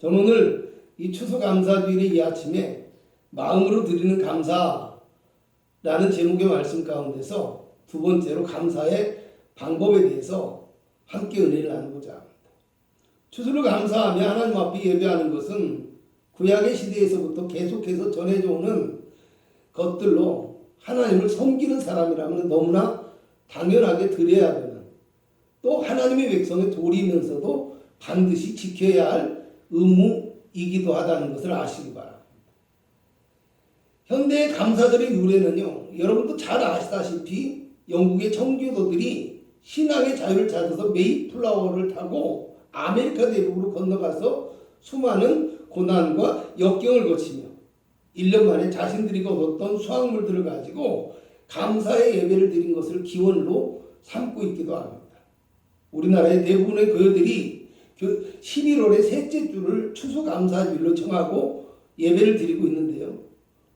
저는 오늘 이 추수감사주일의 이 아침에 마음으로 드리는 감사라는 제목의 말씀 가운데서 두 번째로 감사의 방법에 대해서 함께 은혜를 나누고자 합니다. 추수를 감사하며 하나님 앞에 예배하는 것은 구약의 시대에서부터 계속해서 전해져 오는 것들로 하나님을 섬기는 사람이라면 너무나 당연하게 드려야 되는, 또 하나님의 백성의 도리면서도 반드시 지켜야 할 의무이기도 하다는 것을 아시기 바랍니다. 현대의 감사절의 유래는요, 여러분도 잘 아시다시피 영국의 청교도들이 신앙의 자유를 찾아서 메이플라워를 타고 아메리카 대륙으로 건너가서 수많은 고난과 역경을 거치며 1년 만에 자신들이 거뒀던 수확물들을 가지고 감사의 예배를 드린 것을 기원으로 삼고 있기도 합니다. 우리나라의 대부분의 교회들이 11월의 셋째 주를 추수감사주일로 정하고 예배를 드리고 있는데요.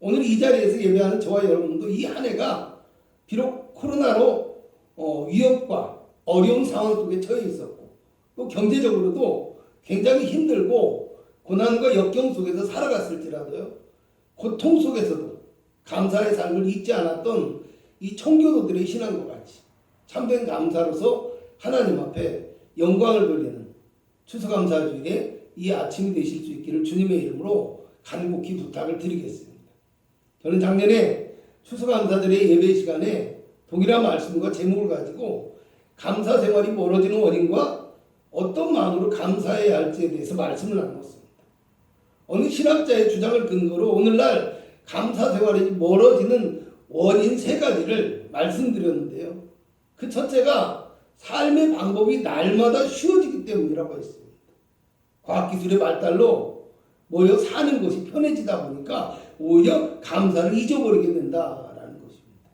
오늘 이 자리에서 예배하는 저와 여러분도 이 한 해가 비록 코로나로 위협과 어려운 상황 속에 처해 있었고, 또 경제적으로도 굉장히 힘들고 고난과 역경 속에서 살아갔을지라도요, 고통 속에서도 감사의 삶을 잊지 않았던 이 청교도들의 신앙과 같이 참된 감사로서 하나님 앞에 영광을 돌리는 추수감사주일에 이 아침이 되실 수 있기를 주님의 이름으로 간곡히 부탁을 드리겠습니다. 저는 작년에 추수감사절의 예배 시간에 동일한 말씀과 제목을 가지고 감사 생활이 멀어지는 원인과 어떤 마음으로 감사해야 할지에 대해서 말씀을 나눴습니다. 어느 신학자의 주장을 근거로 오늘날 감사 생활이 멀어지는 원인 3가지를 말씀드렸는데요. 그 첫째가 삶의 방법이 날마다 쉬워지기 때문이라고 했습니다. 과학기술의 발달로 모여 사는 것이 편해지다 보니까 오히려 감사를 잊어버리게 된다라는 것입니다.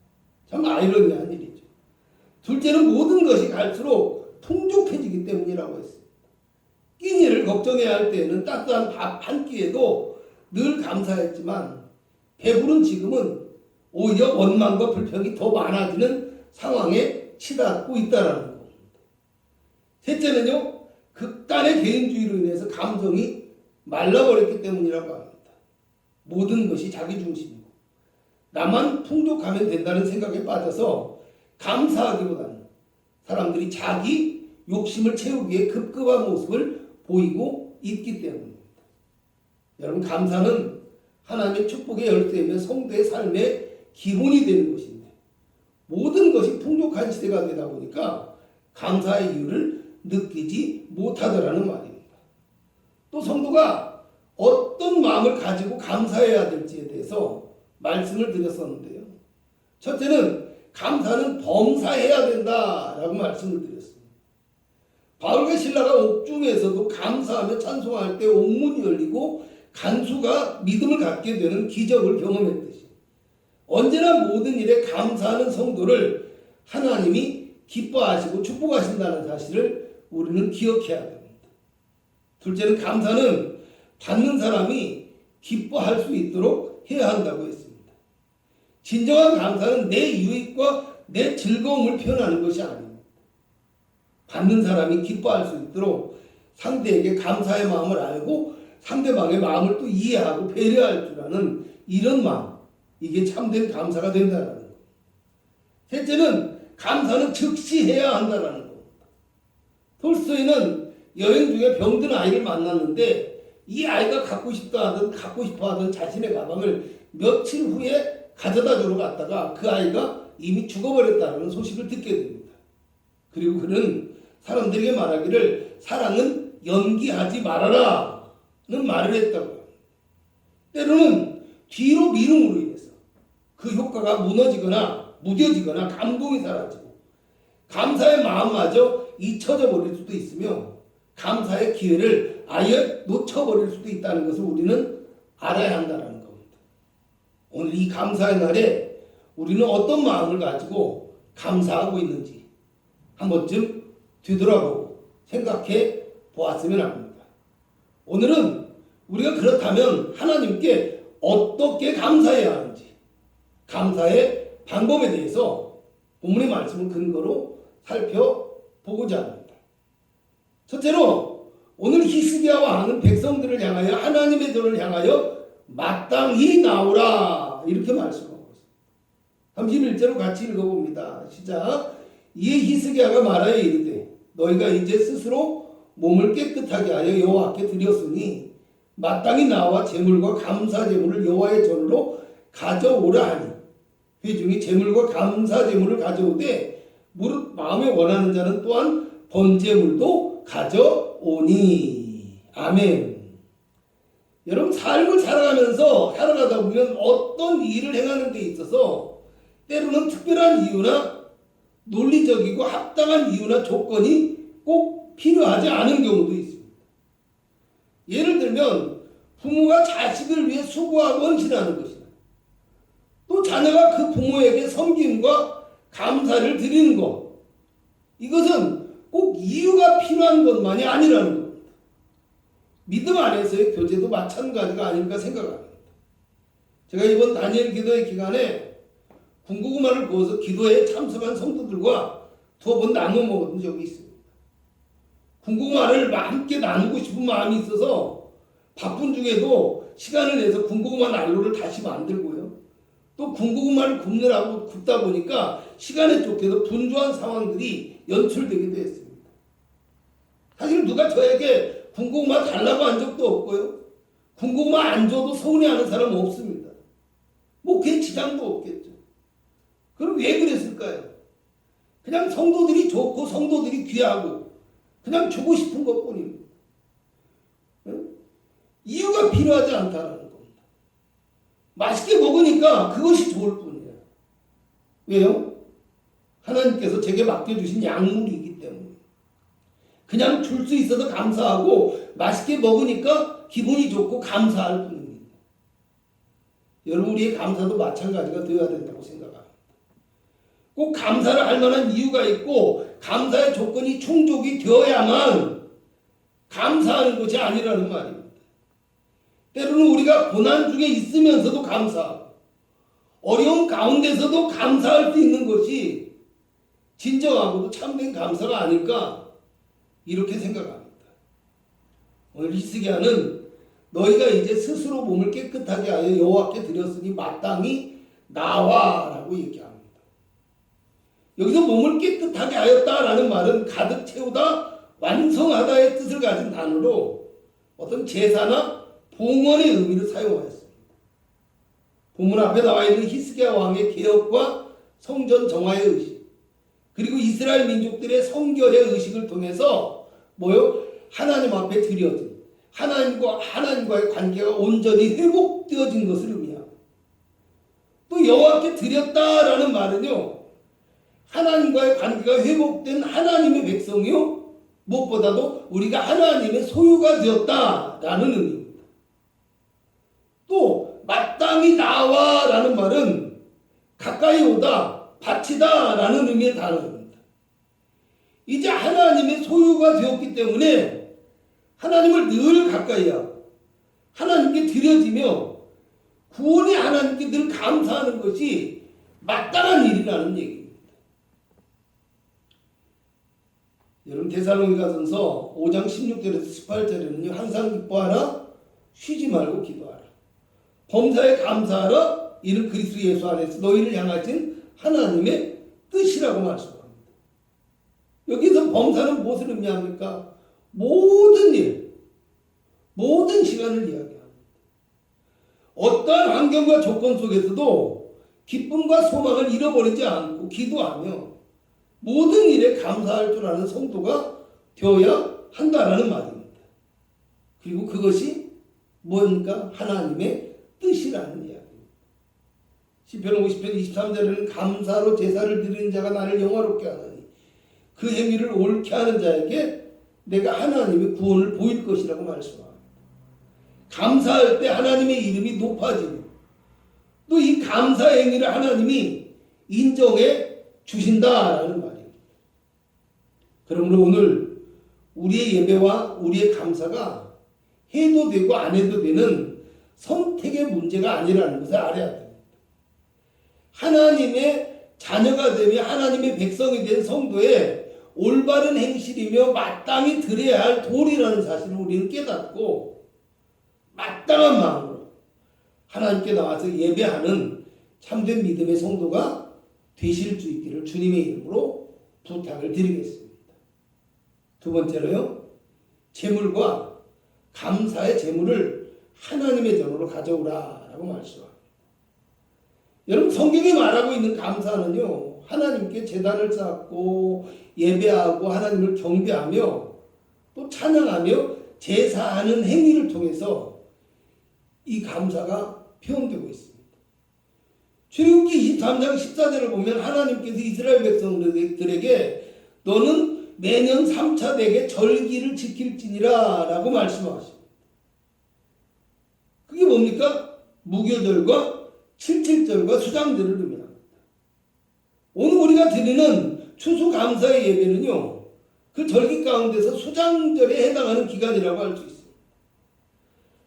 참 아이러니한 일이죠. 둘째는 모든 것이 갈수록 풍족해지기 때문이라고 했습니다. 끼니를 걱정해야 할 때에는 따뜻한 밥 한 끼에도 늘 감사했지만 배부른 지금은 오히려 원망과 불평이 더 많아지는 상황에 치닫고 있다는 겁니다. 셋째는요, 극단의 개인주의로 인해서 감성이 말라버렸기 때문이라고 합니다. 모든 것이 자기 중심이고 나만 풍족하면 된다는 생각에 빠져서 감사하기보다는 사람들이 자기 욕심을 채우기 위해 급급한 모습을 보이고 있기 때문입니다. 여러분, 감사는 하나님의 축복의 열쇠이며 성도의 삶의 기본이 되는 것인데, 모든 것이 풍족한 시대가 되다 보니까 감사의 이유를 느끼지 못하더라는 말입니다. 또 성도가 어떤 마음을 가지고 감사해야 될지에 대해서 말씀을 드렸었는데요. 첫째는 감사는 범사해야 된다라고 말씀을 드렸습니다. 바울과 신라가 옥중에서도 감사하며 찬송할 때 옥문이 열리고 간수가 믿음을 갖게 되는 기적을 경험했듯이 언제나 모든 일에 감사하는 성도를 하나님이 기뻐하시고 축복하신다는 사실을 우리는 기억해야 됩니다. 둘째는 감사는 받는 사람이 기뻐할 수 있도록 해야 한다고 했습니다. 진정한 감사는 내 유익과 내 즐거움을 표현하는 것이 아닙니다. 받는 사람이 기뻐할 수 있도록 상대에게 감사의 마음을 알고 상대방의 마음을 또 이해하고 배려할 줄 아는 이런 마음, 이게 참된 감사가 된다는 겁니다. 셋째는 감사는 즉시 해야 한다는 겁니다. 톨스토이는 여행 중에 병든 아이를 만났는데 이 아이가 갖고 싶어 하던 자신의 가방을 며칠 후에 가져다 주러 갔다가 그 아이가 이미 죽어버렸다는 소식을 듣게 됩니다. 그리고 그는 사람들에게 말하기를 사랑은 연기하지 말아라 는 말을 했다고 합니다. 때로는 뒤로 미룸으로 인해서 그 효과가 무뎌지거나 감동이 사라지고 감사의 마음마저 잊혀져 버릴 수도 있으며 감사의 기회를 아예 놓쳐버릴 수도 있다는 것을 우리는 알아야 한다는 겁니다. 오늘 이 감사의 날에 우리는 어떤 마음을 가지고 감사하고 있는지 한 번쯤 뒤돌아보고 생각해 보았으면 합니다. 오늘은 우리가 그렇다면 하나님께 어떻게 감사해야 하는지, 감사의 방법에 대해서 본문의 말씀을 근거로 살펴보고자 합니다. 첫째로 오늘 히스기야 왕은 백성들을 향하여 하나님의 전을 향하여 마땅히 나오라 이렇게 말씀하고 있습니다. 31절로 같이 읽어봅니다. 시작. 이에 히스기야가 말하여 이르되 너희가 이제 스스로 몸을 깨끗하게 하여 여호와께 드렸으니 마땅히 나와 제물과 감사 제물을 여호와의 전으로 가져오라 하니 회중이 제물과 감사 제물을 가져오되 무릇 마음에 원하는 자는 또한 번제물도 가져오니. 아멘. 여러분 삶을 살아가다 보면 어떤 일을 행하는 데 있어서 때로는 특별한 이유나 논리적이고 합당한 이유나 조건이 꼭 필요하지 않은 경우도 있습니다. 예를 들면 부모가 자식을 위해 수고하고 헌신하는 것이나 또 자녀가 그 부모에게 섬김과 감사를 드리는 것, 이것은 꼭 이유가 필요한 것만이 아니라는 겁니다. 믿음 안에서의 교제도 마찬가지가 아닐까 생각합니다. 제가 이번 다니엘 기도회 기간에 군고구마를 구워서 기도회에 참석한 성도들과 두어 번 나눠 먹은 적이 있습니다. 군고구마를 함께 나누고 싶은 마음이 있어서 바쁜 중에도 시간을 내서 군고구마 난로를 다시 만들고요. 또 군고구마를 굽다 보니까 시간에 쫓겨서 분주한 상황들이 연출되기도 했습니다. 사실 누가 저에게 군고구마 달라고 한 적도 없고요. 군고구마 안 줘도 서운해하는 사람 없습니다. 뭐 그게 지장도 없겠죠. 그럼 왜 그랬을까요? 그냥 성도들이 좋고 성도들이 귀하고 그냥 주고 싶은 것뿐입니다. 이유가 필요하지 않다는 겁니다. 맛있게 먹으니까 그것이 좋을 뿐이에요. 왜요? 하나님께서 제게 맡겨주신 약물이기 때문에. 그냥 줄 수 있어서 감사하고 맛있게 먹으니까 기분이 좋고 감사할 뿐입니다. 여러분 우리의 감사도 마찬가지가 되어야 된다고 생각합니다. 꼭 감사를 할 만한 이유가 있고 감사의 조건이 충족이 되어야만 감사하는 것이 아니라는 말입니다. 때로는 우리가 고난 중에 있으면서도 감사하고 어려운 가운데서도 감사할 수 있는 것이 진정하고도 참된 감사가 아닐까 이렇게 생각합니다. 오늘 히스기야는 너희가 이제 스스로 몸을 깨끗하게 하여 여호와께 드렸으니 마땅히 나와라고 얘기합니다. 여기서 몸을 깨끗하게 하였다라는 말은 가득 채우다, 완성하다의 뜻을 가진 단어로 어떤 제사나 봉헌의 의미를 사용하였습니다. 본문 앞에 나와 있는 히스기야 왕의 개혁과 성전 정화의 의식, 그리고 이스라엘 민족들의 성결의 의식을 통해서 하나님 앞에 드려진 하나님과의 관계가 온전히 회복되어진 것을 의미합니다. 또 여호와께 드렸다라는 말은요, 하나님과의 관계가 회복된 하나님의 백성이요, 무엇보다도 우리가 하나님의 소유가 되었다라는 의미입니다. 또 마땅히 나와라는 말은 가까이 오다, 바치다라는 의미의 단어입니다. 이제 하나님의 소유가 되었기 때문에 하나님을 늘 가까이 하고 하나님께 드려지며 구원의 하나님께 늘 감사하는 것이 마땅한 일이라는 얘기입니다. 여러분 데살로니가전서 5장 16절에서 18절에는요. 항상 기뻐하라, 쉬지 말고 기도하라, 범사에 감사하라, 이는 그리스도 예수 안에서 너희를 향하신 하나님의 뜻이라고 말씀합니다. 여기서 범사는 무엇을 의미합니까? 모든 일, 모든 시간을 이야기합니다. 어떠한 환경과 조건 속에서도 기쁨과 소망을 잃어버리지 않고 기도하며 모든 일에 감사할 줄 아는 성도가 되어야 한다라는 말입니다. 그리고 그것이 뭐입니까? 하나님의 뜻이라는 이야기입니다. 시편 50편 23절에는 감사로 제사를 드리는 자가 나를 영화롭게 하나니 그 행위를 옳게 하는 자에게 내가 하나님의 구원을 보일 것이라고 말씀합니다. 감사할 때 하나님의 이름이 높아지고 또 이 감사 행위를 하나님이 인정해 주신다라는 말입니다. 그러므로 오늘 우리의 예배와 우리의 감사가 해도 되고 안 해도 되는 선택의 문제가 아니라는 것을 알아야 됩니다. 하나님의 자녀가 되며 하나님의 백성이 된 성도의 올바른 행실이며 마땅히 드려야 할 도리라는 사실을 우리는 깨닫고 마땅한 마음으로 하나님께 나와서 예배하는 참된 믿음의 성도가 되실 수 있기를 주님의 이름으로 부탁을 드리겠습니다. 두 번째로요, 제물과 감사의 제물을 하나님의 전으로 가져오라라고 말씀합니다. 여러분, 성경이 말하고 있는 감사는요, 하나님께 제단을 쌓고 예배하고 하나님을 경배하며 또 찬양하며 제사하는 행위를 통해서 이 감사가 표현되고 있습니다. 출애굽기 23장 14절을 보면 하나님께서 이스라엘 백성들에게 너는 매년 3차 되게 절기를 지킬지니라 라고 말씀하십니다. 그게 뭡니까? 무교절과 77절과 수장절을 의미합니다. 오늘 우리가 드리는 추수감사의 예배는요, 그 절기 가운데서 수장절에 해당하는 기간이라고 할 수 있습니다.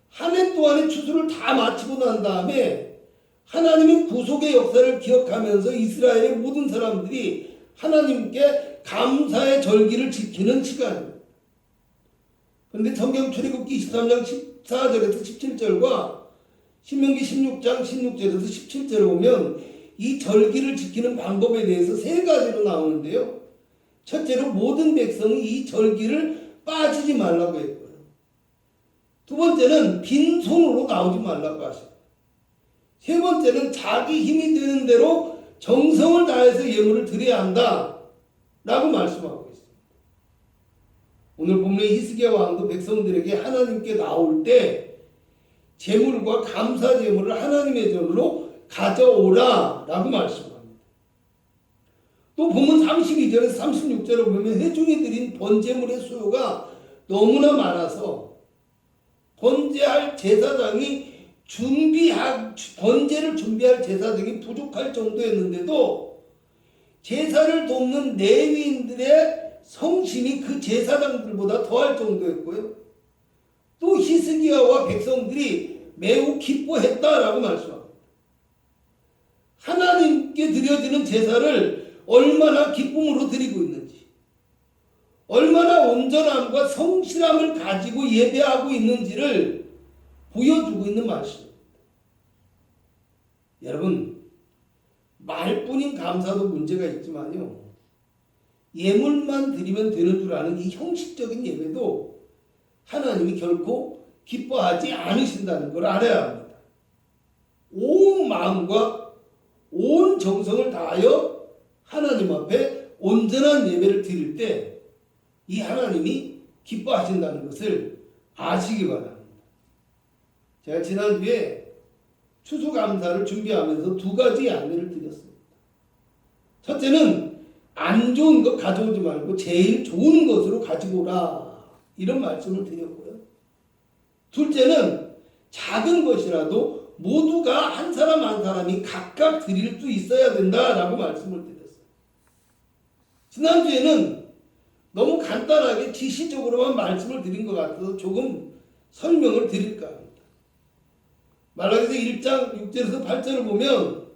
한 해 동안의 추수를 다 마치고 난 다음에 하나님의 구속의 역사를 기억하면서 이스라엘의 모든 사람들이 하나님께 감사의 절기를 지키는 시간입니다. 그런데 성경 출애굽기 23장 14절에서 17절과 신명기 16장 16절에서 17절을 보면 이 절기를 지키는 방법에 대해서 세 가지로 나오는데요. 첫째로 모든 백성이 이 절기를 빠지지 말라고 했고요. 두 번째는 빈손으로 나오지 말라고 하셨고, 세 번째는 자기 힘이 되는 대로 정성을 다해서 예물을 드려야 한다 라고 말씀하고 있습니다. 오늘 본문의 히스기야 왕도 백성들에게 하나님께 나올 때 제물과 감사 제물을 하나님의 전으로 가져오라 라고 말씀합니다. 또 본문 32절에서 36절을 보면 회중이 드린 번제물의 수요가 너무나 많아서 번제할 제사장이 번제를 준비할 제사장이 부족할 정도였는데도 제사를 돕는 레위인들의 성심이 그 제사장들보다 더할 정도였고요. 또 히스기야와 백성들이 매우 기뻐했다라고 말씀합니다. 하나님께 드려지는 제사를 얼마나 기쁨으로 드리고 있는지, 얼마나 온전함과 성실함을 가지고 예배하고 있는지를 보여주고 있는 말씀입니다. 여러분, 말뿐인 감사도 문제가 있지만요, 예물만 드리면 되는 줄 아는 이 형식적인 예배도 하나님이 결코 기뻐하지 않으신다는 걸 알아야 합니다. 온 마음과 온 정성을 다하여 하나님 앞에 온전한 예배를 드릴 때 이 하나님이 기뻐하신다는 것을 아시기 바랍니다. 제가 지난주에 추수감사를 준비하면서 두 가지 안내를 드렸습니다. 첫째는 안 좋은 것 가져오지 말고 제일 좋은 것으로 가지고 오라, 이런 말씀을 드렸고요. 둘째는 작은 것이라도 모두가 한 사람 한 사람이 각각 드릴 수 있어야 된다라고 말씀을 드렸어요. 지난주에는 너무 간단하게 지시적으로만 말씀을 드린 것 같아서 조금 설명을 드릴까 합니다. 말라기서 1장 6절에서 8절을 보면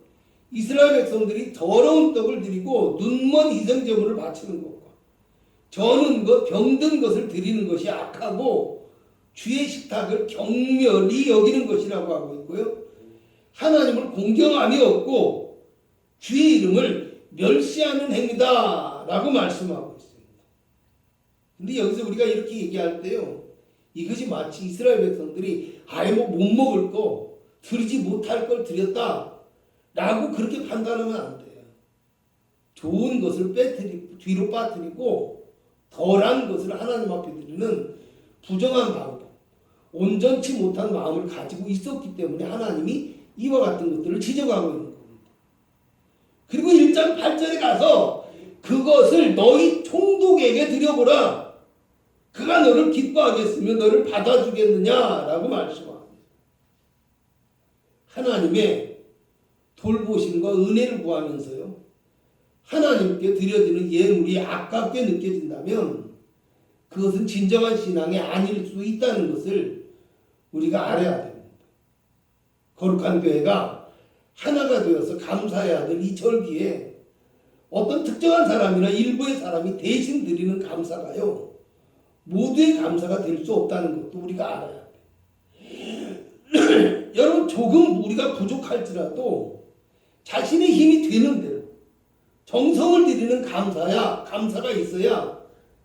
이스라엘 백성들이 더러운 떡을 드리고 눈먼 희생제물을 바치는 것과 저는 것, 병든 것을 드리는 것이 악하고 주의 식탁을 경멸히 여기는 것이라고 하고 있고요. 하나님을 공경함이 없고 주의 이름을 멸시하는 행위다 라고 말씀하고 있습니다. 근데 여기서 우리가 이렇게 얘기할 때요, 이것이 마치 이스라엘 백성들이 아예 못 먹을 거, 드리지 못할 걸 드렸다 라고 그렇게 판단하면 안 돼요. 좋은 것을 뒤로 빠뜨리고 덜한 것을 하나님 앞에 드리는 부정한 방법, 온전치 못한 마음을 가지고 있었기 때문에 하나님이 이와 같은 것들을 지적하고 있는 겁니다. 그리고 1장 8절에 가서 그것을 너희 총독에게 드려보라. 그가 너를 기뻐하겠으며 너를 받아주겠느냐라고 말씀합니다. 하나님의 돌보심과 은혜를 구하면서요, 하나님께 드려지는 예물이 아깝게 느껴진다면 그것은 진정한 신앙이 아닐 수 있다는 것을 우리가 알아야 됩니다. 거룩한 교회가 하나가 되어서 감사해야 될 이 절기에 어떤 특정한 사람이나 일부의 사람이 대신 드리는 감사가요, 모두의 감사가 될 수 없다는 것도 우리가 알아야 돼. 여러분, 조금 우리가 부족할지라도 자신의 힘이 되는 대로 정성을 들이는 감사가 있어야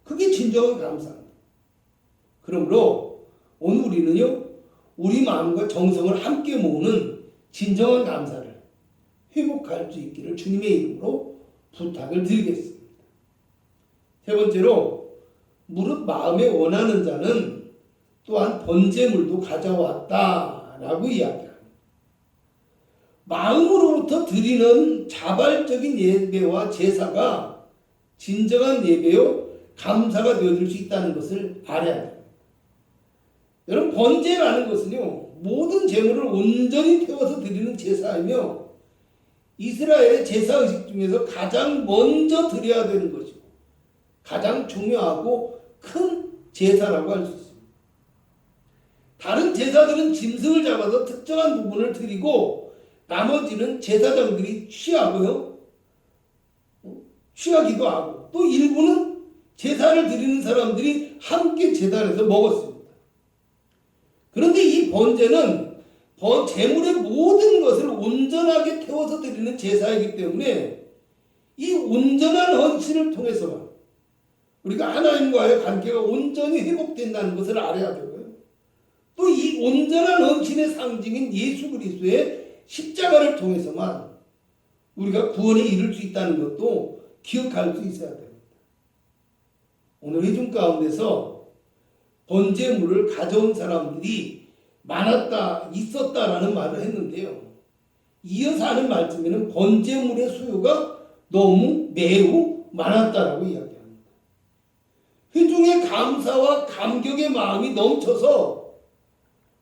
그게 진정한 감사입니다. 그러므로 오늘 우리는요, 우리 마음과 정성을 함께 모으는 진정한 감사를 회복할 수 있기를 주님의 이름으로 부탁을 드리겠습니다. 세 번째로, 무릇 마음에 원하는 자는 또한 번제물도 가져왔다라고 이야기합니다. 마음으로부터 드리는 자발적인 예배와 제사가 진정한 예배요 감사가 되어질 수 있다는 것을 알아야 됩니다. 여러분, 번제라는 것은요, 모든 제물을 온전히 태워서 드리는 제사이며 이스라엘의 제사 의식 중에서 가장 먼저 드려야 되는 것이고 가장 중요하고 큰 제사라고 할 수 있습니다. 다른 제사들은 짐승을 잡아서 특정한 부분을 드리고 나머지는 제사장들이 취하기도 하고 또 일부는 제사를 드리는 사람들이 함께 제단에서 먹었습니다. 그런데 이 번제는 제물의 모든 것을 온전하게 태워서 드리는 제사이기 때문에 이 온전한 헌신을 통해서만 우리가 하나님과의 관계가 온전히 회복된다는 것을 알아야 되고요. 또 이 온전한 헌신의 상징인 예수 그리스도의 십자가를 통해서만 우리가 구원에 이를 수 있다는 것도 기억할 수 있어야 됩니다. 오늘 회중 가운데서 번제물을 가져온 사람들이 많았다, 있었다라는 말을 했는데요. 이어서 하는 말씀에는 번제물의 수요가 매우 많았다라고 이야기합니다. 회중의 감사와 감격의 마음이 넘쳐서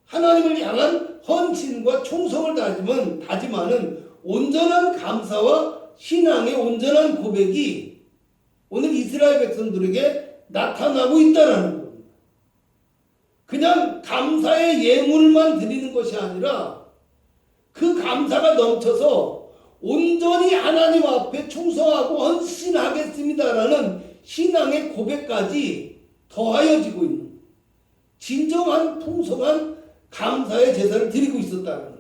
하나님을 향한 헌신과 충성을 다짐하는 온전한 감사와 신앙의 온전한 고백이 오늘 이스라엘 백성들에게 나타나고 있다는 겁니다. 그냥 감사의 예물만 드리는 것이 아니라 그 감사가 넘쳐서 온전히 하나님 앞에 충성하고 헌신하겠습니다라는 신앙의 고백까지 더하여지고 있는 진정한 풍성한 감사의 제사를 드리고 있었다는 것.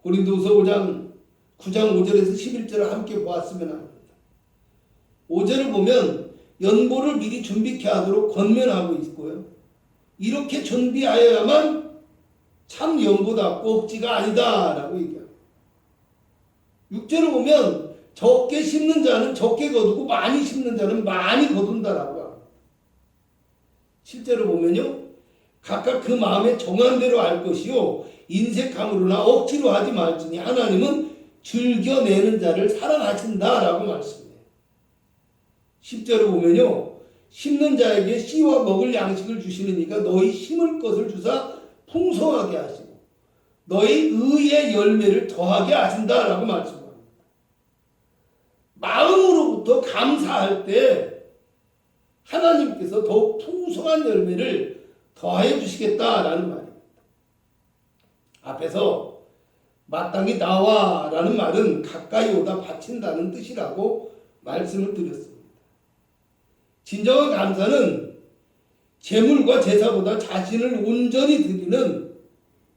고린도후서 9장 5절에서 11절을 함께 보았으면 합니다. 5절을 보면 연보를 미리 준비케 하도록 권면하고 있고요. 이렇게 준비하여야만 참 연보답고 억지가 아니다 라고 얘기합니다. 6절을 보면 적게 심는 자는 적게 거두고 많이 심는 자는 많이 거둔다라고 합니다. 7절을 보면요, 각각 그 마음에 정한 대로 알 것이요 인색함으로나 억지로 하지 말지니 하나님은 즐겨내는 자를 사랑하신다라고 말씀해요. 10절을 보면요, 심는 자에게 씨와 먹을 양식을 주시는 이가 너희 심을 것을 주사 풍성하게 하시고 너희 의의 열매를 더하게 하신다라고 말씀합니다. 마음으로부터 감사할 때 하나님께서 더욱 풍성한 열매를 더하여 주시겠다라는 말입니다. 앞에서 마땅히 나와라는 말은 가까이 오다 바친다는 뜻이라고 말씀을 드렸습니다. 진정한 감사는 제물과 제사보다 자신을 온전히 드리는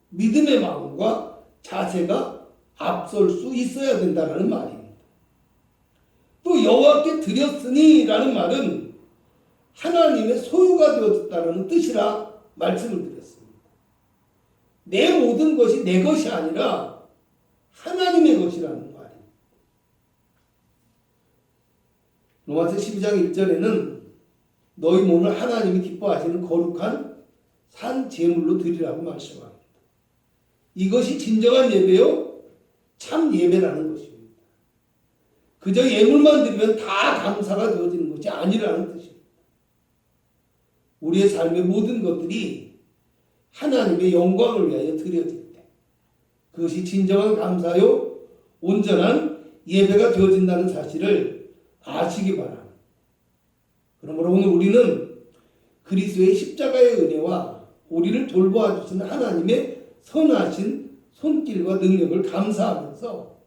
믿음의 마음과 자세가 앞설 수 있어야 된다는 말입니다. 또 여호와께 드렸으니라는 말은 하나님의 소유가 되었다는 뜻이라 말씀을 드렸습니다. 내 모든 것이 내 것이 아니라 하나님의 것이라는 말입니다. 로마서 12장 1절에는 너희 몸을 하나님이 기뻐하시는 거룩한 산 제물로 드리라고 말씀합니다. 이것이 진정한 예배요 참 예배라는 것입니다. 그저 예물만 드리면 다 감사가 되어지는 것이 아니라는 뜻입니다. 우리의 삶의 모든 것들이 하나님의 영광을 위하여 드려질 때 그것이 진정한 감사요 온전한 예배가 되어진다는 사실을 아시기 바랍니다. 그러므로 오늘 우리는 그리스도의 십자가의 은혜와 우리를 돌보아 주시는 하나님의 선하신 손길과 능력을 감사하면서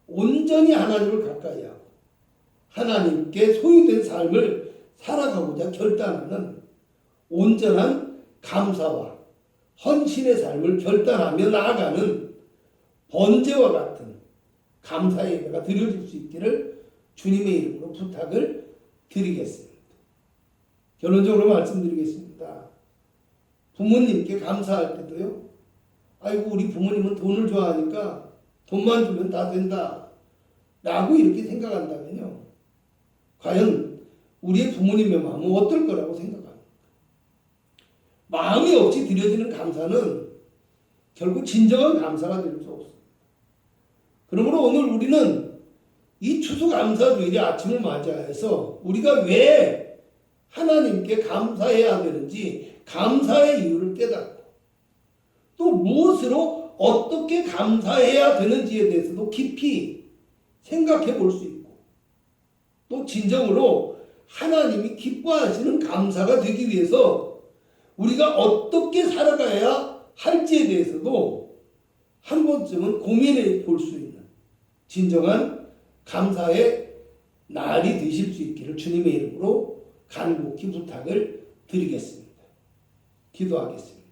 온전히 하나님을 가까이 하고 하나님께 소유된 삶을 살아가고자 결단하는 온전한 감사와 헌신의 삶을 결단하며 나아가는 번제와 같은 감사 예배가 드려질 수 있기를 주님의 이름으로 부탁을 드리겠습니다. 결론적으로 말씀드리겠습니다. 부모님께 감사할 때도요. 아이고 우리 부모님은 돈을 좋아하니까 돈만 주면 다 된다 라고 이렇게 생각한다면요. 과연 우리의 부모님의 마음은 어떨 거라고 생각합니다. 마음이 없이 드려지는 감사는 결국 진정한 감사가 될 수 없습니다. 그러므로 오늘 우리는 이 추수감사주일의 아침을 맞이해서 우리가 왜 하나님께 감사해야 되는지 감사의 이유를 깨닫고 또 무엇으로 어떻게 감사해야 되는지에 대해서도 깊이 생각해 볼 수 있고 또 진정으로 하나님이 기뻐하시는 감사가 되기 위해서 우리가 어떻게 살아가야 할지에 대해서도 한 번쯤은 고민해 볼 수 있는 진정한 감사의 날이 되실 수 있기를 주님의 이름으로 간곡히 부탁을 드리겠습니다. 기도하겠습니다.